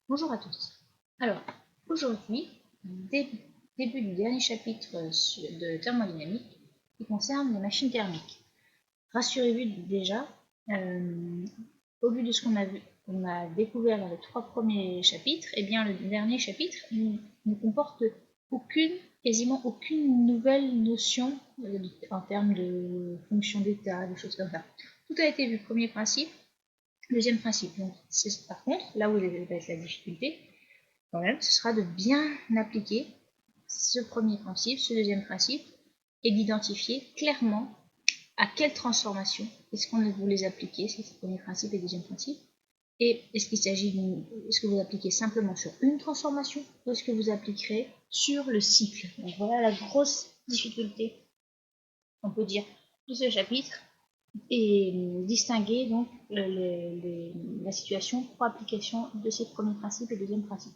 Bonjour à tous. Alors, aujourd'hui, début du dernier chapitre de thermodynamique qui concerne les machines thermiques. Rassurez-vous déjà, au vu de ce qu'on a découvert dans les 3 premiers chapitres, eh bien le dernier chapitre ne comporte quasiment aucune nouvelle notion en termes de fonction d'état, des choses comme ça. Tout a été vu. Premier principe, deuxième principe. Donc, par contre, là où va être la difficulté, quand même, ce sera de bien appliquer ce premier principe, ce deuxième principe, et d'identifier clairement à quelle transformation est-ce qu'on vous les appliquer, c'est le premier principe et le deuxième principe, et est-ce que vous appliquez simplement sur une transformation, ou est-ce que vous appliquerez sur le cycle. Donc voilà la grosse difficulté, on peut dire, de ce chapitre, et distinguer donc la situation pour application de ces premiers principes et deuxième principe.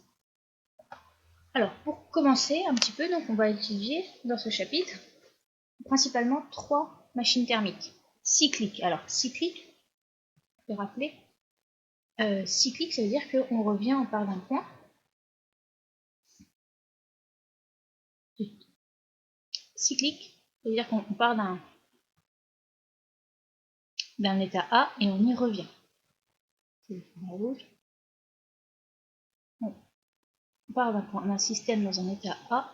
Alors, pour commencer un petit peu, donc on va étudier dans ce chapitre principalement 3 machines thermiques cycliques. Alors, cyclique, je vais rappeler, cyclique, ça veut dire qu'on revient, on part d'un point. Cyclique, ça veut dire qu'on part d'un état A et on y revient. On part d'un système dans un état A.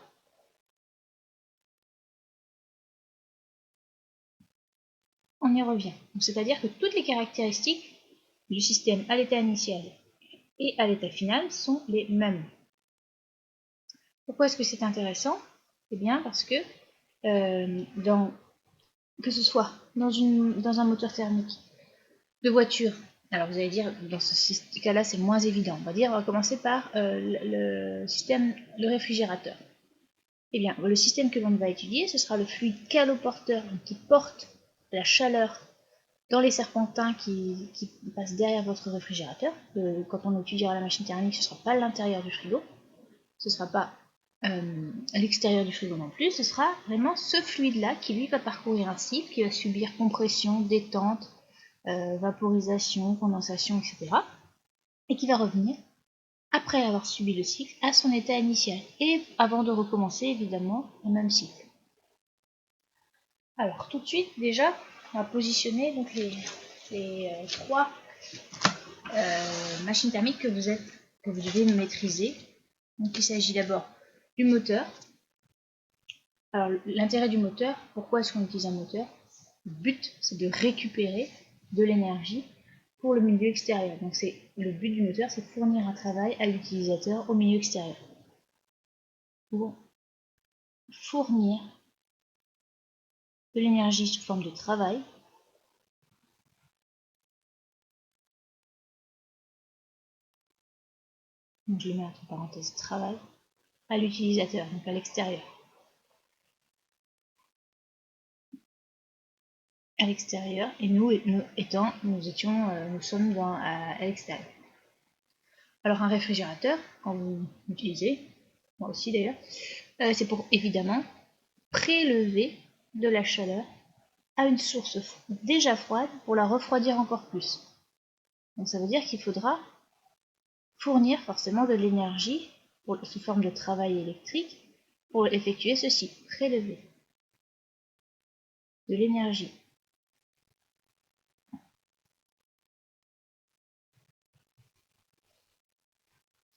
On y revient. C'est-à-dire que toutes les caractéristiques du système à l'état initial et à l'état final sont les mêmes. Pourquoi est-ce que c'est intéressant? Eh bien parce que que ce soit dans un moteur thermique de voiture, alors vous allez dire, dans ce cas-là, c'est moins évident. On va commencer par le réfrigérateur. Eh bien, le système que l'on va étudier, ce sera le fluide caloporteur qui porte la chaleur dans les serpentins qui passent derrière votre réfrigérateur. Quand on étudiera la machine thermique, ce ne sera pas l'intérieur du frigo, ce ne sera pas à l'extérieur du frigo non plus, ce sera vraiment ce fluide-là qui lui va parcourir un cycle, qui va subir compression, détente, vaporisation, condensation, etc. Et qui va revenir, après avoir subi le cycle, à son état initial, et avant de recommencer évidemment le même cycle. Alors tout de suite déjà, on va positionner donc les 3 machines thermiques que vous devez maîtriser. Donc il s'agit d'abord du moteur. Alors l'intérêt du moteur, pourquoi est-ce qu'on utilise un moteur? Le but, c'est de récupérer de l'énergie pour le milieu extérieur. Donc le but du moteur, c'est de fournir un travail à l'utilisateur au milieu extérieur. Pour fournir de l'énergie sous forme de travail donc je le mets entre parenthèses travail, à l'utilisateur, donc à l'extérieur. À l'extérieur, et nous sommes à l'extérieur. Alors un réfrigérateur, quand vous l'utilisez, moi aussi d'ailleurs, c'est pour évidemment prélever de la chaleur à une source déjà froide pour la refroidir encore plus. Donc ça veut dire qu'il faudra fournir forcément de l'énergie sous forme de travail électrique pour effectuer ceci, prélever de l'énergie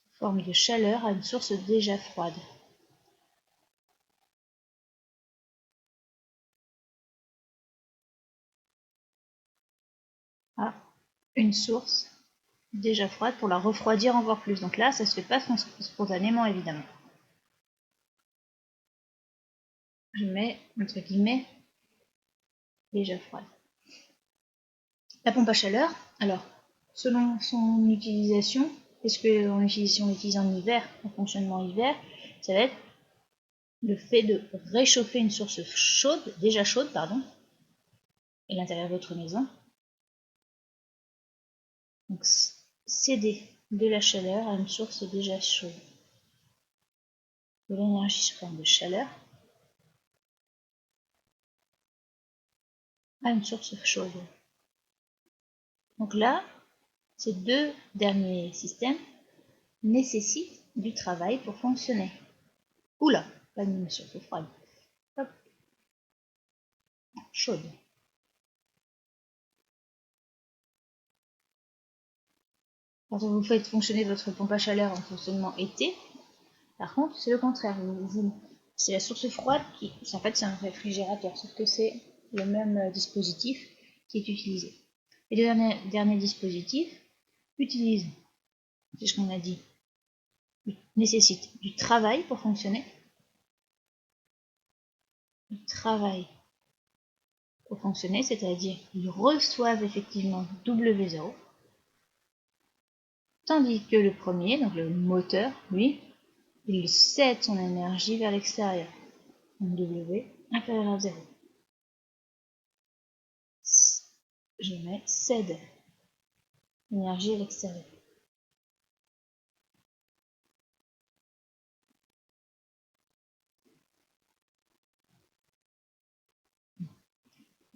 sous forme de chaleur à une source déjà froide. À une source déjà froide pour la refroidir encore plus. Donc là, ça ne se fait pas spontanément évidemment. Je mets entre guillemets déjà froide. La pompe à chaleur, alors selon son utilisation, est-ce qu'on l'utilise en hiver, en fonctionnement hiver, ça va être le fait de réchauffer une source chaude, déjà chaude, pardon, à l'intérieur de votre maison. Donc céder de la chaleur à une source déjà chaude. De l'énergie sous forme de chaleur à une source chaude. Donc là, ces deux derniers systèmes nécessite du travail pour fonctionner. Oula, pas une surtout froide. Hop. Chaude. Quand vous faites fonctionner votre pompe à chaleur en fonctionnement été, par contre, c'est le contraire. C'est la source froide qui, en fait, c'est un réfrigérateur, sauf que c'est le même dispositif qui est utilisé. Et le dernier dispositif utilise, c'est ce qu'on a dit, nécessite du travail pour fonctionner. Du travail pour fonctionner, c'est-à-dire qu'ils reçoivent effectivement W0, tandis que le premier, donc le moteur, lui, il cède son énergie vers l'extérieur. Donc W inférieur à 0. Je mets cède l'énergie à l'extérieur.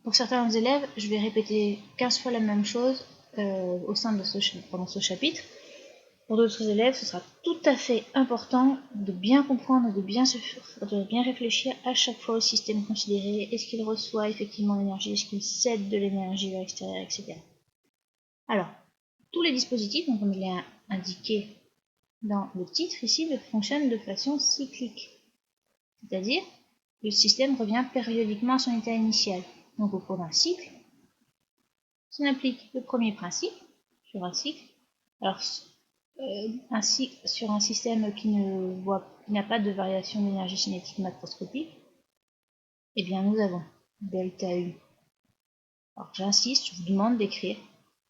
Pour certains élèves, je vais répéter 15 fois la même chose pendant ce chapitre. Pour d'autres élèves, ce sera tout à fait important de bien comprendre, de bien réfléchir à chaque fois au système considéré. Est-ce qu'il reçoit effectivement l'énergie, est-ce qu'il cède de l'énergie vers l'extérieur, etc. Alors, tous les dispositifs, donc comme il est indiqué dans le titre ici, fonctionnent de façon cyclique. C'est-à-dire, le système revient périodiquement à son état initial. Donc au cours d'un cycle, on applique le premier principe sur un cycle. Alors, sur un système qui n'a pas de variation d'énergie cinétique macroscopique, eh bien nous avons delta U. Alors j'insiste, je vous demande d'écrire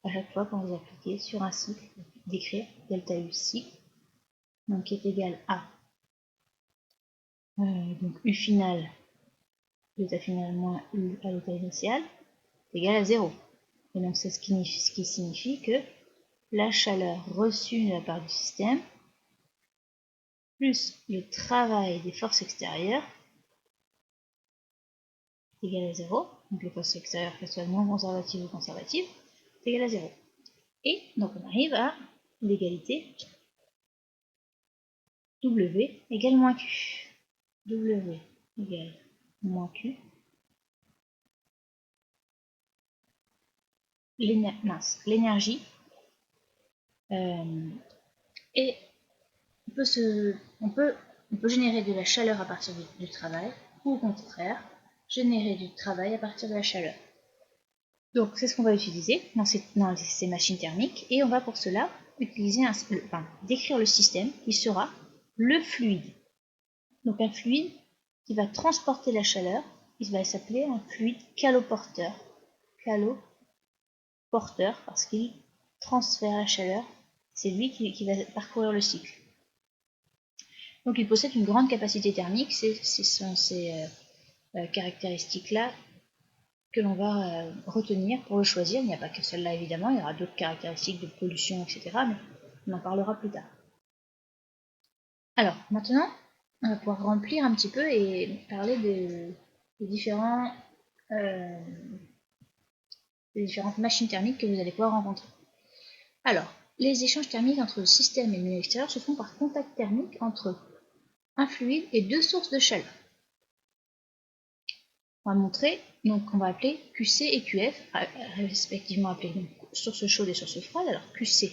à chaque fois quand vous appliquez sur un cycle, d'écrire delta U cycle, donc qui est égal à donc U final, l'état final moins U à l'état initial, égal à 0. Et donc c'est ce qui signifie que la chaleur reçue de la part du système plus le travail des forces extérieures est égal à 0. Donc les forces extérieures, qu'elles soient non conservatives ou conservatives, est égal à 0. Et donc on arrive à l'égalité W égale moins Q. W égale moins Q. L'énergie et on peut générer de la chaleur à partir du travail, ou au contraire, générer du travail à partir de la chaleur. Donc c'est ce qu'on va utiliser dans ces machines thermiques, et on va pour cela utiliser décrire le système qui sera le fluide. Donc un fluide qui va transporter la chaleur, il va s'appeler un fluide caloporteur. Caloporteur parce qu'il transfère la chaleur, c'est lui qui va parcourir le cycle. Donc il possède une grande capacité thermique, ce sont ces caractéristiques-là que l'on va retenir pour le choisir. Il n'y a pas que celle-là évidemment, il y aura d'autres caractéristiques de pollution, etc. Mais on en parlera plus tard. Alors maintenant, on va pouvoir remplir un petit peu et parler des différentes machines thermiques que vous allez pouvoir rencontrer. Alors, les échanges thermiques entre le système et le milieu extérieur se font par contact thermique entre un fluide et deux sources de chaleur. On va montrer, donc on va appeler QC et QF, respectivement appelés donc, source chaude et source froide. Alors QC,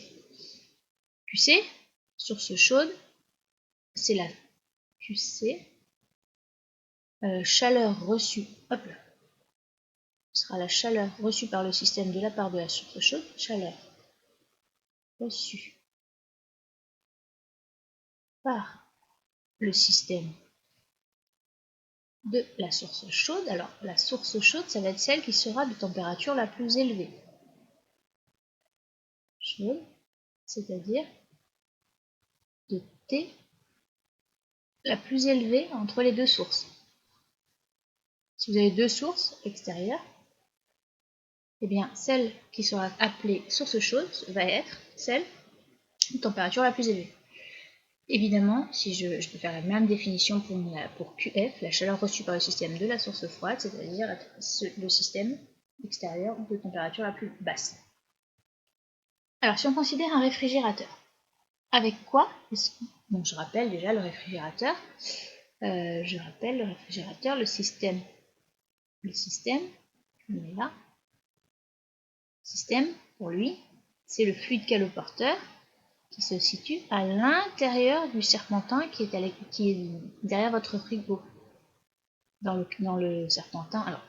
source chaude, c'est la QC, chaleur reçue, hop là, ce sera la chaleur reçue par le système de la part de la source chaude, chaleur reçue par le système de la source chaude. Alors la source chaude, ça va être celle qui sera de température la plus élevée. Chaude, c'est-à-dire de T la plus élevée entre les deux sources. Si vous avez deux sources extérieures, eh bien celle qui sera appelée source chaude va être celle de température la plus élevée. Évidemment, si je peux faire la même définition pour QF, la chaleur reçue par le système de la source froide, c'est-à-dire le système extérieur de température la plus basse. Alors si on considère un réfrigérateur, avec quoi? Donc je rappelle déjà le réfrigérateur. Le système. Le système, il est là. Système, pour lui, c'est le fluide caloporteur qui se situe à l'intérieur du serpentin qui est derrière votre frigo. Dans le serpentin, alors,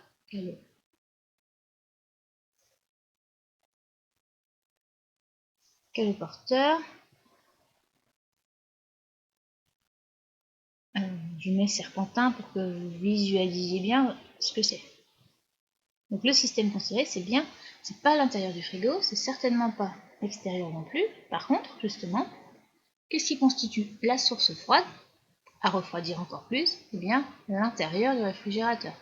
caloporteur. Je mets serpentin pour que vous visualisiez bien ce que c'est. Donc le système considéré, c'est bien, c'est pas l'intérieur du frigo, c'est certainement pas l'extérieur non plus. Par contre, justement, qu'est-ce qui constitue la source froide, à refroidir encore plus? Eh bien, l'intérieur du réfrigérateur.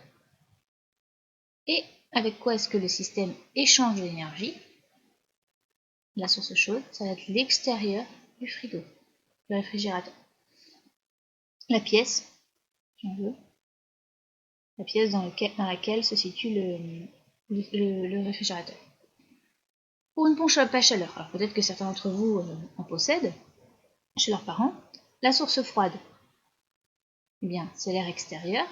Et avec quoi est-ce que le système échange de l'énergie? La source chaude, ça va être l'extérieur du frigo, du réfrigérateur. La pièce, si on veut, la pièce dans laquelle se situe le réfrigérateur. Pour une pompe à chaleur, alors peut-être que certains d'entre vous en possèdent chez leurs parents, la source froide, eh bien, c'est l'air extérieur,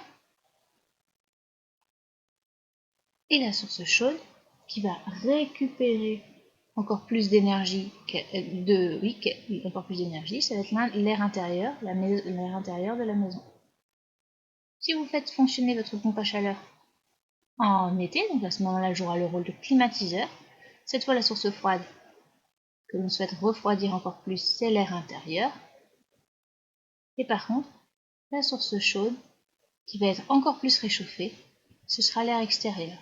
et la source chaude qui va récupérer encore plus d'énergie, encore plus d'énergie, ça va être l'air intérieur, l'air intérieur de la maison. Si vous faites fonctionner votre pompe à chaleur en été, donc à ce moment-là, elle jouera le rôle de climatiseur. Cette fois, la source froide que l'on souhaite refroidir encore plus, c'est l'air intérieur. Et par contre, la source chaude, qui va être encore plus réchauffée, ce sera l'air extérieur.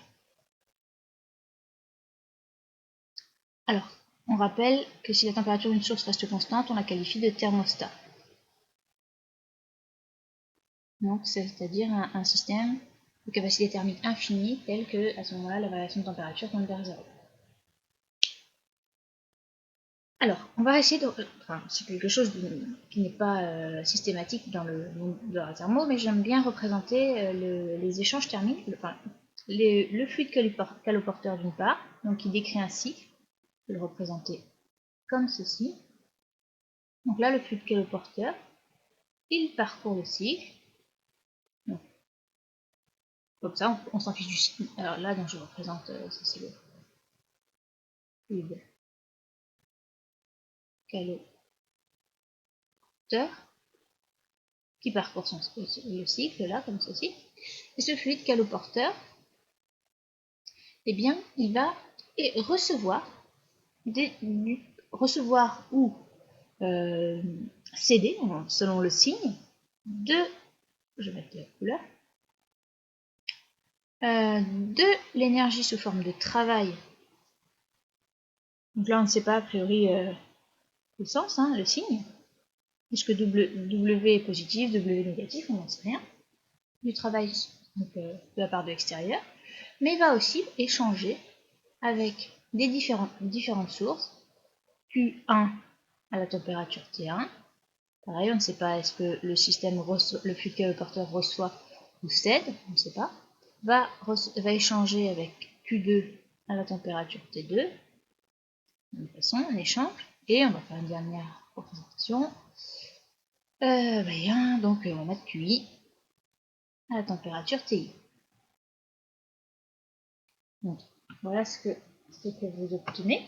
Alors, on rappelle que si la température d'une source reste constante, on la qualifie de thermostat. Donc, c'est-à-dire un système de capacité thermique infinie, tel que, à ce moment-là, la variation de température tend vers 0. Alors, on va essayer de... c'est quelque chose qui n'est pas systématique dans le monde de la thermo, mais j'aime bien représenter les échanges thermiques, le fluide caloporteur d'une part, donc qui décrit un cycle, je vais le représenter comme ceci. Donc là, le fluide caloporteur, il parcourt le cycle. Donc, comme ça, on s'en fiche du cycle. Alors là, donc, je représente, c'est le fluide caloporteur qui parcourt le cycle, là, comme ceci. Et ce fluide caloporteur, eh bien, il va recevoir ou céder, selon le signe, je vais mettre la couleur, de l'énergie sous forme de travail. Donc là, on ne sait pas a priori le sens, le signe. Est-ce que W est positif, W est négatif, on n'en sait rien. Du travail donc, de la part de l'extérieur. Mais il va aussi échanger avec des différentes sources. Q1 à la température T1. Pareil, on ne sait pas est-ce que le fluide caloporteur reçoit ou cède, on ne sait pas. Va échanger avec Q2 à la température T2. De toute façon, on échange. Et on va faire une dernière représentation. Donc on va mettre QI à la température TI. Donc, voilà ce que vous obtenez.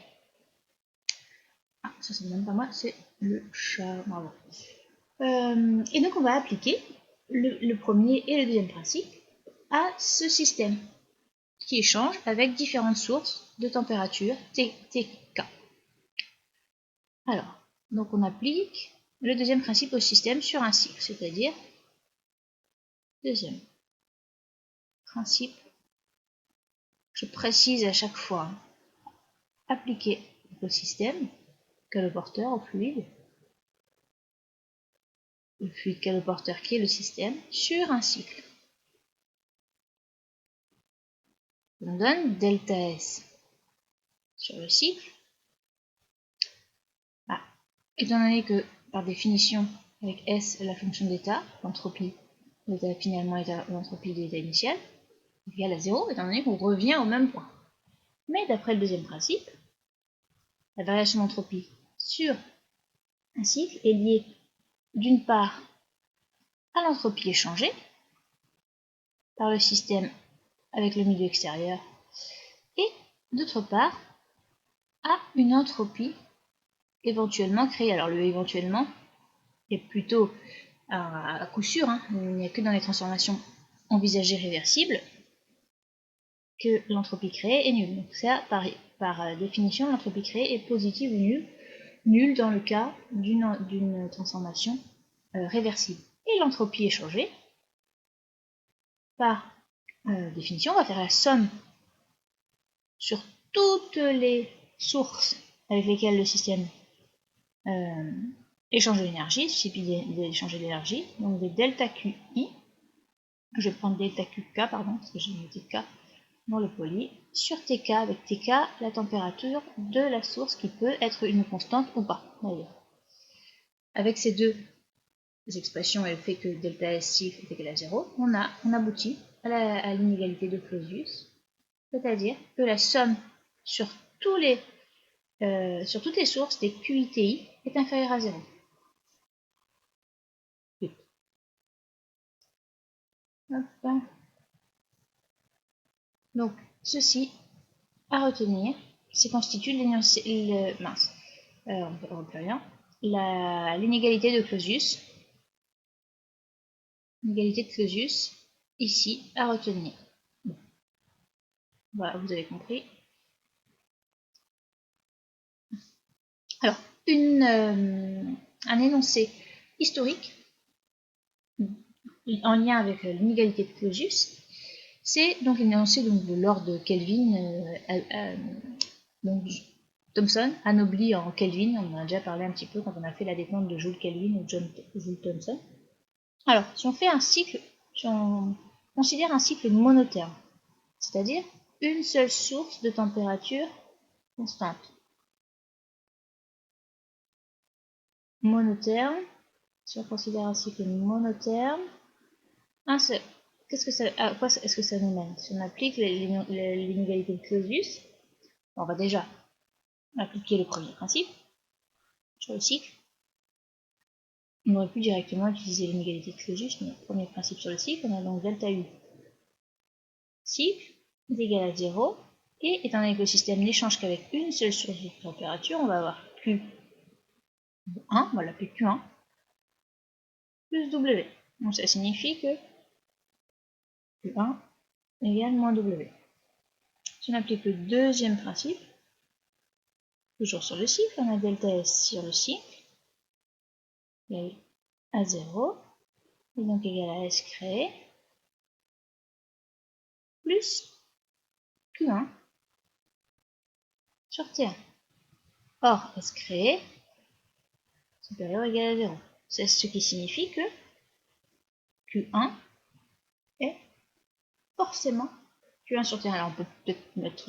Ah, ça c'est même pas moi, c'est le chat. Bravo. Et donc on va appliquer le premier et le deuxième principe à ce système qui échange avec différentes sources de température TK. Alors, donc on applique le deuxième principe au système sur un cycle, c'est-à-dire deuxième principe, je précise à chaque fois, appliquer au système caloporteur, au fluide, le fluide caloporteur qui est le système, sur un cycle. On donne delta S sur le cycle. Étant donné que, par définition, avec S, la fonction d'état, l'entropie, l'état finalement est l'entropie de l'état initial, égale à 0, étant donné qu'on revient au même point. Mais d'après le deuxième principe, la variation d'entropie sur Un cycle est lié d'une part à l'entropie échangée par le système avec le milieu extérieur et d'autre part à une entropie éventuellement créée. Alors le éventuellement est plutôt à coup sûr, hein, il n'y a que dans les transformations envisagées réversibles que l'entropie créée est nulle. Donc ça, par définition, l'entropie créée est positive ou nulle, nulle dans le cas d'une transformation réversible. Et l'entropie échangée, par définition, on va faire la somme sur toutes les sources avec lesquelles le système échange de l'énergie, il suffit d'échanger de l'énergie, donc des delta QI, je vais prendre delta QK, pardon, parce que j'ai noté K dans le poly, sur TK, avec TK, la température de la source qui peut être une constante ou pas, d'ailleurs. Avec ces deux expressions et le fait que delta S chiffre est égal à 0, on aboutit à l'inégalité de Clausius, c'est-à-dire que la somme sur toutes les sources des QITI est inférieure à 0. Hop. Donc, ceci à retenir, c'est constitue l'inégalité de Clausius. L'inégalité de Clausius, ici, à retenir. Bon. Voilà, vous avez compris. Alors, un énoncé historique en lien avec l'inégalité de Clausius, c'est donc l'énoncé de Lord Kelvin, donc Thomson, anobli en Kelvin, on en a déjà parlé un petit peu quand on a fait la détente de Joule Kelvin ou Joule Thomson. Alors, si on fait un cycle, si on considère un cycle monotherme, c'est-à-dire une seule source de température constante. Monotherme, si on considère un cycle monotherme, un seul. À quoi est-ce que ça nous mène? Si on applique l'inégalité de Clausius, on va déjà appliquer le premier principe sur le cycle. On aurait pu directement utiliser l'inégalité de Clausius, mais le premier principe sur le cycle, on a donc delta U cycle est égal à 0, et étant donné que le système n'échange qu'avec une seule source de température, on va avoir Q1, on va l'appeler Q1, plus W. Donc ça signifie que Q1 égale moins W. Si on applique le deuxième principe, toujours sur le cycle, on a delta S sur le cycle, égale à 0, et donc égal à S créé, plus Q1 sur T1. Or, S créé supérieur ou égal à 0. C'est ce qui signifie que Q1 est forcément Q1 sur T1. Alors on peut peut-être mettre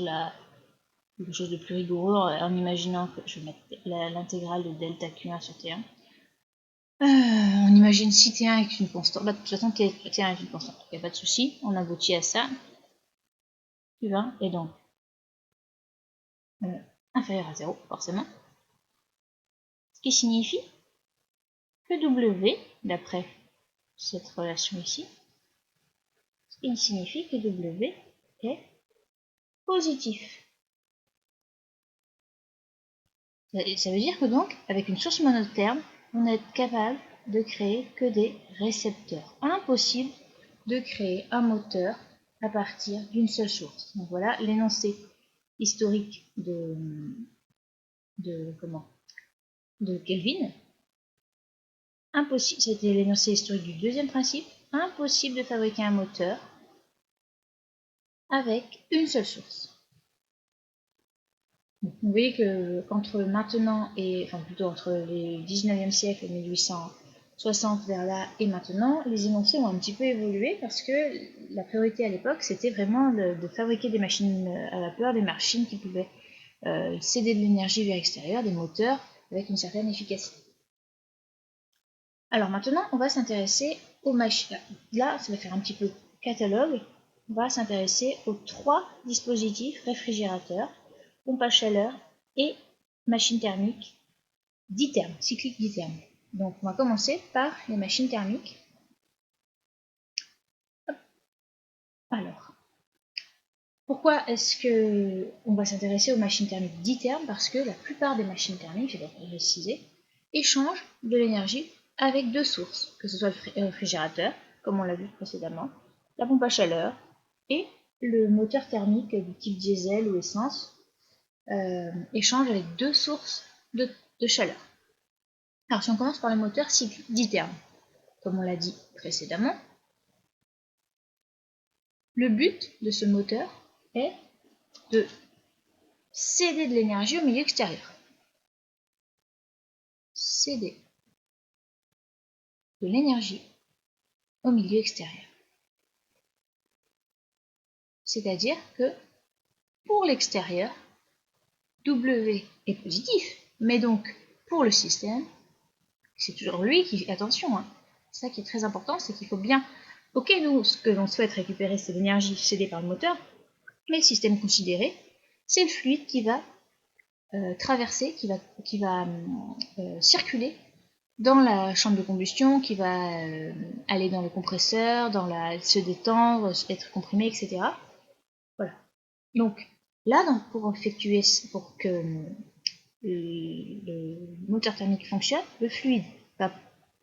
quelque chose de plus rigoureux en imaginant que je vais mettre l'intégrale de delta Q1 sur T1. On imagine si T1 est une constante. Bah, de toute façon, T1 est une constante. Il n'y a pas de souci. On aboutit à ça. Q1 est donc inférieur à 0, forcément. Ce qui signifie que W, d'après cette relation ici, ce qui signifie que W est positif. Ça veut dire que donc, avec une source monotherme, on est capable de créer que des récepteurs. Impossible de créer un moteur à partir d'une seule source. Donc voilà l'énoncé historique de Kelvin. Impossible, c'était l'énoncé historique du deuxième principe. Impossible de fabriquer un moteur avec une seule source. Vous voyez que entre maintenant entre les 19e siècle et 1860 vers là et maintenant, les énoncés ont un petit peu évolué parce que la priorité à l'époque c'était vraiment de fabriquer des machines à vapeur, des machines qui pouvaient céder de l'énergie vers l'extérieur, des moteurs avec une certaine efficacité. Alors maintenant, on va s'intéresser aux machines. Là, ça va faire un petit peu catalogue. On va s'intéresser aux 3 dispositifs réfrigérateurs, pompe à chaleur et machine thermique ditherme, cyclique ditherme. Donc on va commencer par les machines thermiques. Hop. Alors, pourquoi est-ce qu'on va s'intéresser aux machines thermiques dithermes? Parce que la plupart des machines thermiques, je vais préciser, échangent de l'énergie avec deux sources, que ce soit le réfrigérateur, comme on l'a vu précédemment, la pompe à chaleur et le moteur thermique du type diesel ou essence échangent avec deux sources de chaleur. Alors si on commence par le moteur ditherme, comme on l'a dit précédemment, le but de ce moteur est de céder de l'énergie au milieu extérieur. Céder de l'énergie au milieu extérieur. C'est-à-dire que pour l'extérieur, W est positif, mais donc pour le système, c'est toujours lui qui... Attention, hein, ça qui est très important, c'est qu'il faut bien... Ok, nous, ce que l'on souhaite récupérer, c'est l'énergie cédée par le moteur, mais le système considéré, c'est le fluide qui va traverser, qui va circuler dans la chambre de combustion, qui va aller dans le compresseur, se détendre, être comprimé, etc. Voilà. Donc là, pour que le moteur thermique fonctionne, le fluide va,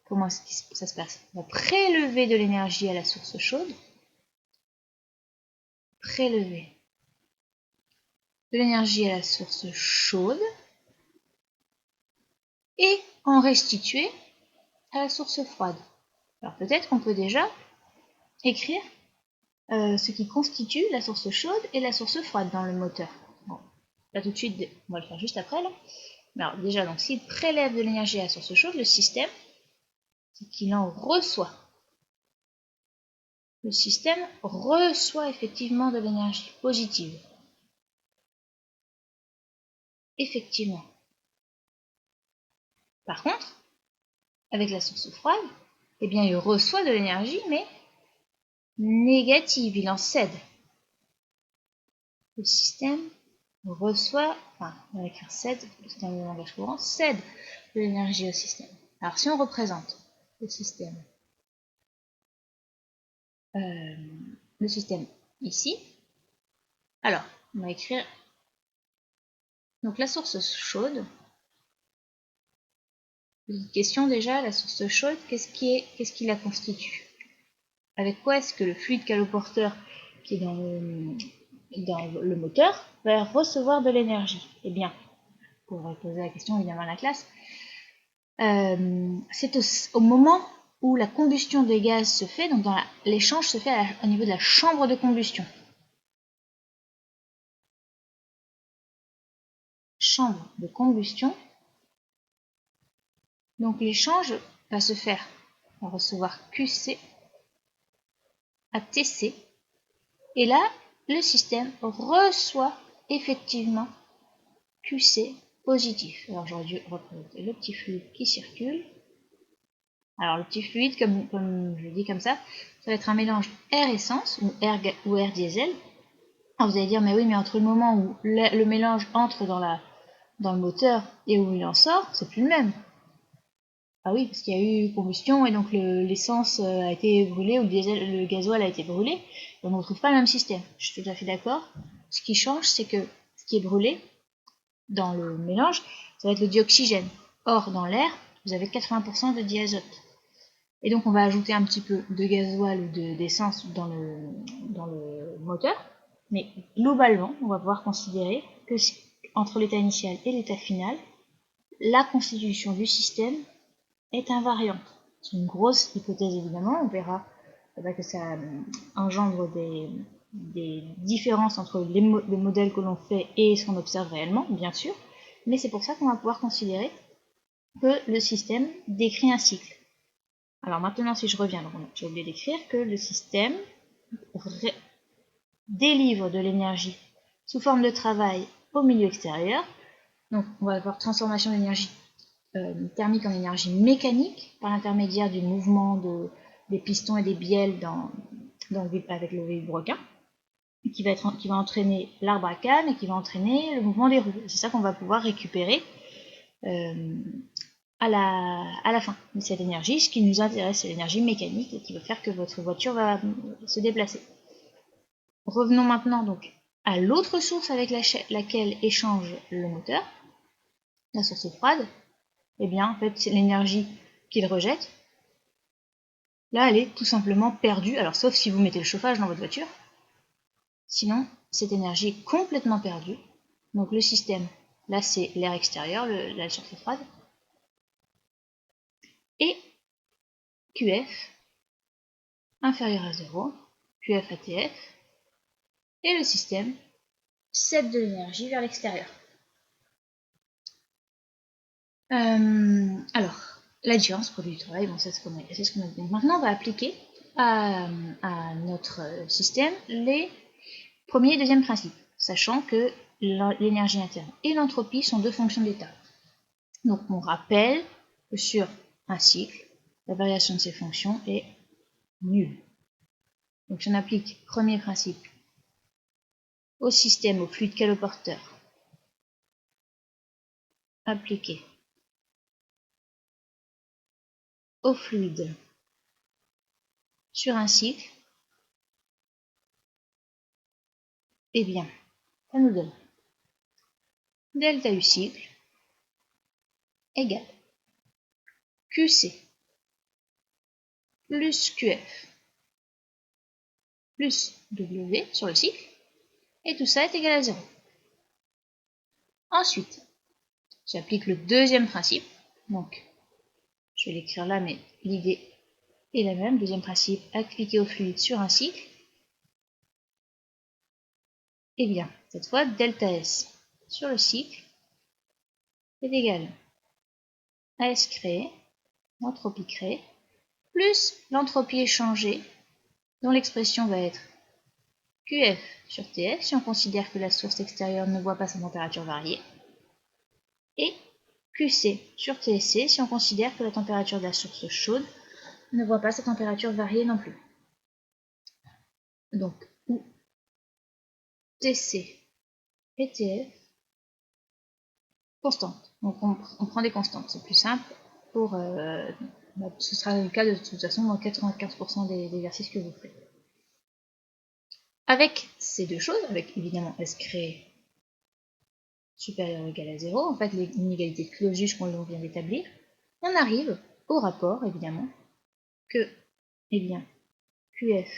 comment ça se passe? Va prélever de l'énergie à la source chaude, prélever de l'énergie à la source chaude et en restituer à la source froide. Alors peut-être qu'on peut déjà écrire ce qui constitue la source chaude et la source froide dans le moteur. Bon, là tout de suite, on va le faire juste après là. Mais alors déjà, donc s'il prélève de l'énergie à la source chaude, le système, c'est qu'il en reçoit. Le système reçoit effectivement de l'énergie positive. Effectivement. Par contre, avec la source froide, eh bien il reçoit de l'énergie, mais négative, il en cède. Le système reçoit, enfin, on va écrire cède, c'est un langage courant, cède de l'énergie au système. Alors si on représente le système ici, alors on va écrire donc la source chaude. Petite question déjà, la source chaude, qu'est-ce qui la constitue? Avec quoi est-ce que le fluide caloporteur qui est dans le moteur va recevoir de l'énergie? Eh bien, pour poser la question évidemment à la classe, c'est au moment où la combustion des gaz se fait, donc l'échange se fait au niveau de la chambre de combustion. Chambre de combustion. Donc l'échange va se faire, on va recevoir QC à TC. Et là, le système reçoit effectivement QC positif. Alors j'aurais dû représenter le petit fluide qui circule. Alors le petit fluide, comme je le dis comme ça va être un mélange air essence ou air diesel. Alors vous allez dire, mais oui, mais entre le moment où le mélange entre dans le moteur et où il en sort, c'est plus le même. Ah oui, parce qu'il y a eu combustion et donc l'essence a été brûlée ou le gasoil a été brûlé. Et on ne retrouve pas le même système. Je suis tout à fait d'accord. Ce qui change, c'est que ce qui est brûlé dans le mélange, ça va être le dioxygène. Or, dans l'air, vous avez 80% de diazote. Et donc, on va ajouter un petit peu de gasoil ou d'essence dans le moteur. Mais globalement, on va pouvoir considérer que entre l'état initial et l'état final, la constitution du système est invariante. C'est une grosse hypothèse évidemment, on verra que ça engendre des différences entre les modèles que l'on fait et ce qu'on observe réellement, bien sûr, mais c'est pour ça qu'on va pouvoir considérer que le système décrit un cycle. Alors maintenant, si je reviens, j'ai oublié d'écrire que le système délivre de l'énergie sous forme de travail au milieu extérieur. Donc on va avoir transformation d'énergie thermique en énergie mécanique par l'intermédiaire du mouvement des pistons et des bielles avec le vilebrequin, qui va entraîner l'arbre à canne et qui va entraîner le mouvement des roues. C'est ça qu'on va pouvoir récupérer à la fin de cette énergie. Ce qui nous intéresse, c'est l'énergie mécanique et qui va faire que votre voiture va se déplacer. Revenons maintenant donc à l'autre source avec laquelle échange le moteur, la source froide. Eh bien, en fait, c'est l'énergie qu'il rejette. Là, elle est tout simplement perdue. Alors, sauf si vous mettez le chauffage dans votre voiture. Sinon, cette énergie est complètement perdue. Donc, le système, là, c'est l'air extérieur, la source froide. Et QF inférieur à 0, QF ATF, et le système cède de l'énergie vers l'extérieur. Alors, la différence produit du travail, bon, c'est ce qu'on a dit. Donc maintenant, on va appliquer à notre système les premier et deuxième principes, sachant que l'énergie interne et l'entropie sont deux fonctions d'état. Donc on rappelle que sur un cycle, la variation de ces fonctions est nulle. Donc si on applique premier principe au système, au fluide caloporteur, appliqué au fluide sur un cycle, eh bien, ça nous donne delta U cycle égale QC plus QF plus W sur le cycle, et tout ça est égal à 0. Ensuite, j'applique le deuxième principe, donc je vais l'écrire là, mais l'idée est la même. Deuxième principe, appliqué au fluide sur un cycle. Et bien, cette fois, delta S sur le cycle est égal à S créé, l'entropie créée, plus l'entropie échangée, dont l'expression va être QF sur TF, si on considère que la source extérieure ne voit pas sa température varier, et QC sur TSC, si on considère que la température de la source chaude ne voit pas sa température varier non plus. Donc, où TC et TF constantes. Donc on prend des constantes, c'est plus simple. Ce sera le cas de toute façon dans 95% des exercices que vous ferez. Avec ces deux choses, avec évidemment S créé supérieur ou égal à 0, en fait l'inégalité de Clausius qu'on vient d'établir, on arrive au rapport évidemment que eh bien, QF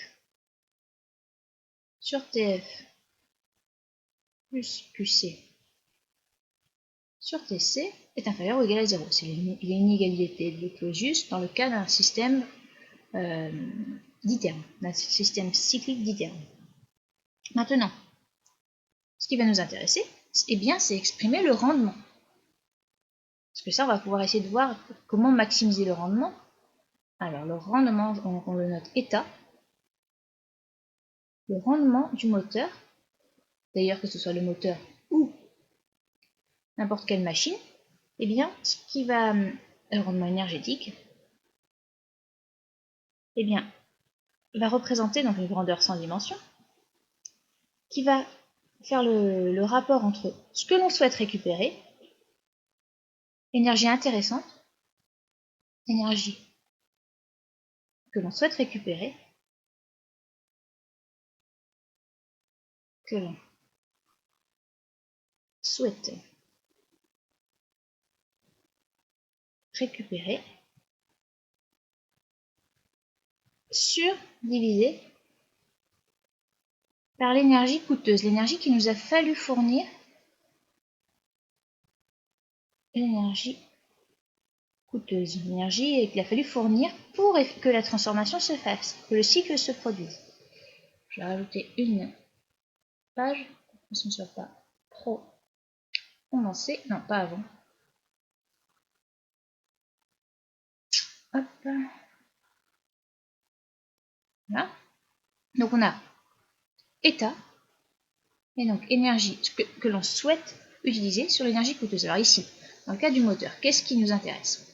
sur TF plus QC sur TC est inférieur ou égal à 0. C'est l'inégalité de Clausius dans le cas d'un système d'itermes, d'un système cyclique d'itermes. Maintenant, ce qui va nous intéresser, eh bien, c'est exprimer le rendement. Parce que ça, on va pouvoir essayer de voir comment maximiser le rendement. Alors, le rendement, on le note état. Le rendement du moteur, d'ailleurs que ce soit le moteur ou n'importe quelle machine, eh bien, ce qui va, le rendement énergétique, eh bien, va représenter donc une grandeur sans dimension, qui va faire le rapport entre ce que l'on souhaite récupérer, énergie intéressante, énergie que l'on souhaite récupérer, que l'on souhaite récupérer, divisé par l'énergie coûteuse, l'énergie qu'il nous a fallu fournir, l'énergie coûteuse, l'énergie qu'il a fallu fournir pour que la transformation se fasse, que le cycle se produise. Je vais rajouter une page pour que ce ne soit pas trop condensé, non pas avant. Hop. Voilà. Donc on a état, et donc énergie que l'on souhaite utiliser sur l'énergie coûteuse. Alors ici, dans le cas du moteur, qu'est-ce qui nous intéresse?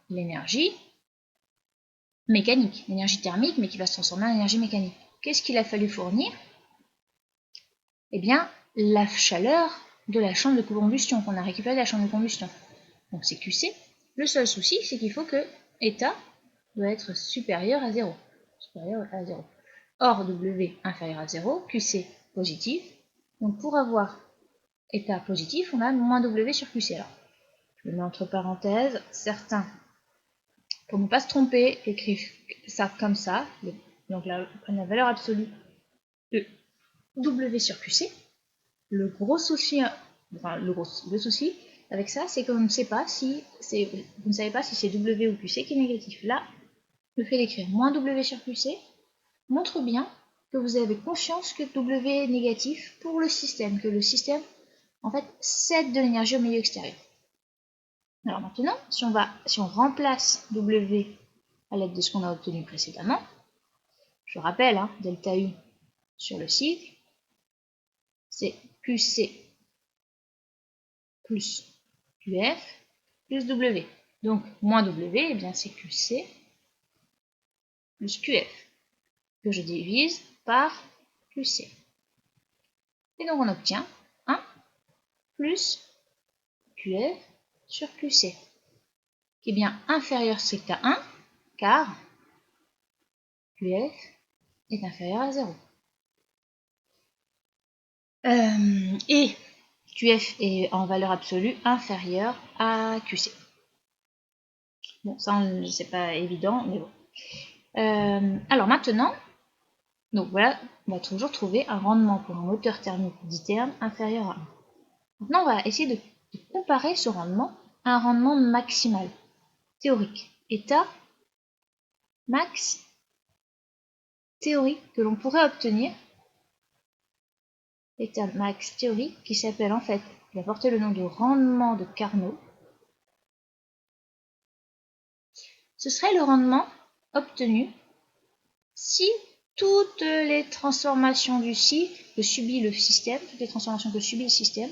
L'énergie mécanique, l'énergie thermique, mais qui va se transformer en énergie mécanique. Qu'est-ce qu'il a fallu fournir? Eh bien, la chaleur de la chambre de combustion, qu'on a récupérée de la chambre de combustion. Donc c'est QC, Le seul souci, c'est qu'il faut que état doit être supérieur à 0. Supérieur à 0. Or, W inférieur à 0, QC positif. Donc pour avoir état positif, on a moins W sur QC. Alors, je le mets entre parenthèses. Certains, pour ne pas se tromper, écrivent ça comme ça. Donc là, la valeur absolue de W sur QC. Le souci avec ça, c'est qu'on ne sait pas si vous ne savez pas si c'est W ou QC qui est négatif. Là, le fait d'écrire moins W sur QC montre bien que vous avez conscience que W est négatif pour le système, que le système, en fait, cède de l'énergie au milieu extérieur. Alors maintenant, si on remplace W à l'aide de ce qu'on a obtenu précédemment, je rappelle, delta U sur le cycle, c'est QC plus QF plus W. Donc, moins W, eh bien c'est QC plus QF, que je divise par QC. Et donc, on obtient 1 plus QF sur QC, qui est bien inférieur strict à 1, car QF est inférieur à 0. Et QF est en valeur absolue inférieure à QC. Bon, ça, c'est pas évident, mais bon. Alors maintenant, donc voilà, on va toujours trouver un rendement pour un moteur thermique d'iterme inférieur à 1. Maintenant, on va essayer de comparer ce rendement à un rendement maximal, théorique. État max théorique que l'on pourrait obtenir, état max théorique qui s'appelle en fait, il a porté le nom de rendement de Carnot. Ce serait le rendement obtenu si toutes les transformations du cycle que subit le système, toutes les transformations que subit le système,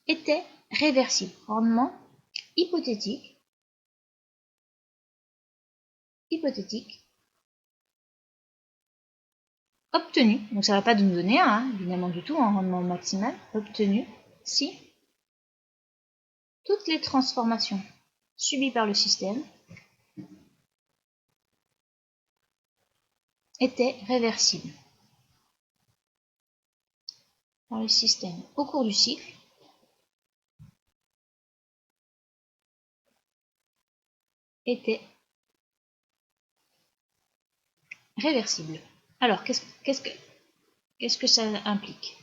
étaient réversibles. Rendement hypothétique, obtenu, donc ça ne va pas nous donner un, évidemment du tout, un rendement maximal, obtenu si toutes les transformations subies par le système étaient réversibles par le système au cours du cycle, étaient réversibles. Alors, qu'est-ce que ça implique?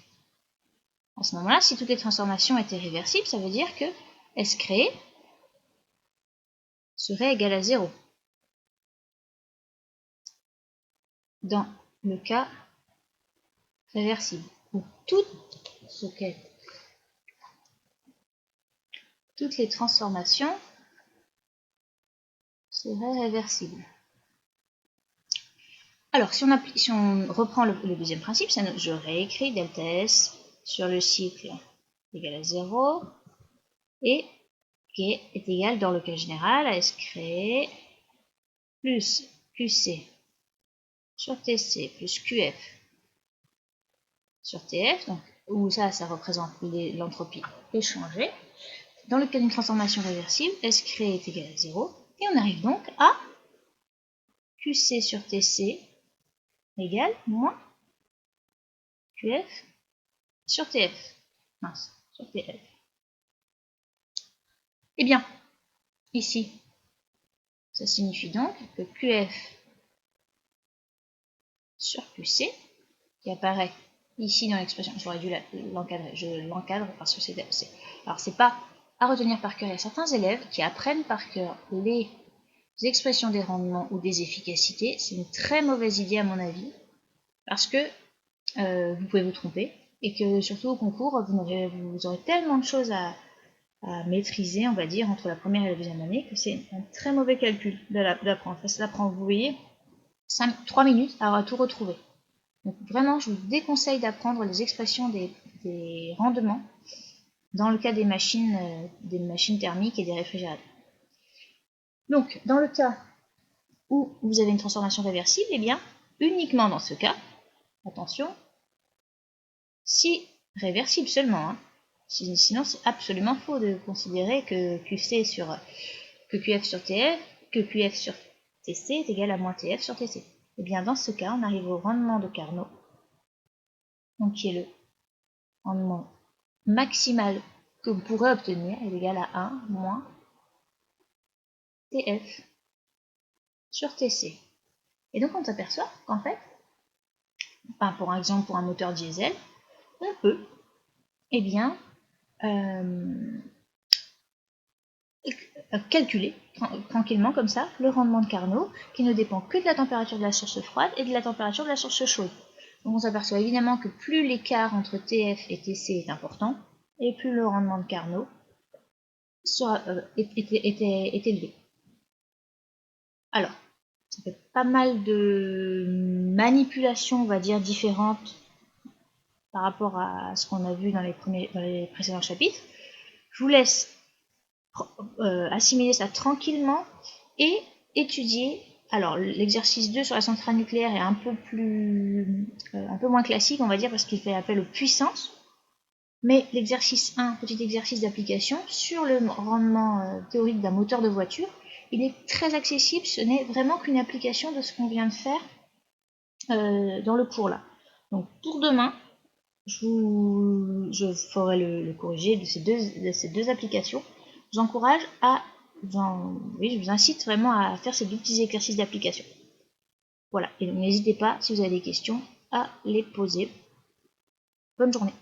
À ce moment-là, si toutes les transformations étaient réversibles, ça veut dire que S créé serait égal à 0. Dans le cas réversible, où toutes les transformations seraient réversibles. Alors, si on reprend le deuxième principe, je réécris delta S sur le cycle égal à 0 et qui est égal dans le cas général à S créé plus QC sur TC plus QF sur TF, donc, où ça représente l'entropie échangée. Dans le cas d'une transformation réversible, S créé est égal à 0 et on arrive donc à QC sur TC égale moins QF sur TF. Mince, sur TF. Eh bien, ici, ça signifie donc que QF sur QC, qui apparaît ici dans l'expression, j'aurais dû l'encadrer, je l'encadre parce que c'est... Alors, c'est pas à retenir par cœur. Il y a certains élèves qui apprennent par cœur les expressions des rendements ou des efficacités. C'est une très mauvaise idée à mon avis, parce que vous pouvez vous tromper, et que surtout au concours, vous aurez tellement de choses à maîtriser, on va dire, entre la première et la deuxième année, que c'est un très mauvais calcul d'apprendre. Ça prend, vous voyez, 3 minutes à tout retrouver. Donc vraiment, je vous déconseille d'apprendre les expressions des rendements dans le cas des machines thermiques et des réfrigérateurs. Donc, dans le cas où vous avez une transformation réversible, eh bien, uniquement dans ce cas, attention, si réversible seulement, sinon c'est absolument faux de considérer que QC sur que QF sur TF, que QF sur TC est égal à moins TF sur TC. Et bien dans ce cas, on arrive au rendement de Carnot, donc qui est le rendement maximal que vous pourrez obtenir, est égal à 1 moins TF sur TC. Et donc on s'aperçoit qu'en fait, pour exemple pour un moteur diesel, on peut calculer tranquillement comme ça le rendement de Carnot qui ne dépend que de la température de la source froide et de la température de la source chaude. Donc on s'aperçoit évidemment que plus l'écart entre TF et TC est important, et plus le rendement de Carnot est élevé. Alors, ça fait pas mal de manipulations, on va dire, différentes par rapport à ce qu'on a vu dans les précédents chapitres. Je vous laisse assimiler ça tranquillement et étudier. Alors l'exercice 2 sur la centrale nucléaire est un peu moins classique, on va dire, parce qu'il fait appel aux puissances. Mais l'exercice 1, petit exercice d'application sur le rendement théorique d'un moteur de voiture, il est très accessible, ce n'est vraiment qu'une application de ce qu'on vient de faire dans le cours là. Donc pour demain, je ferai le corrigé de ces deux applications. Je vous encourage je vous incite vraiment à faire ces deux petits exercices d'application. Voilà, et donc n'hésitez pas, si vous avez des questions, à les poser. Bonne journée.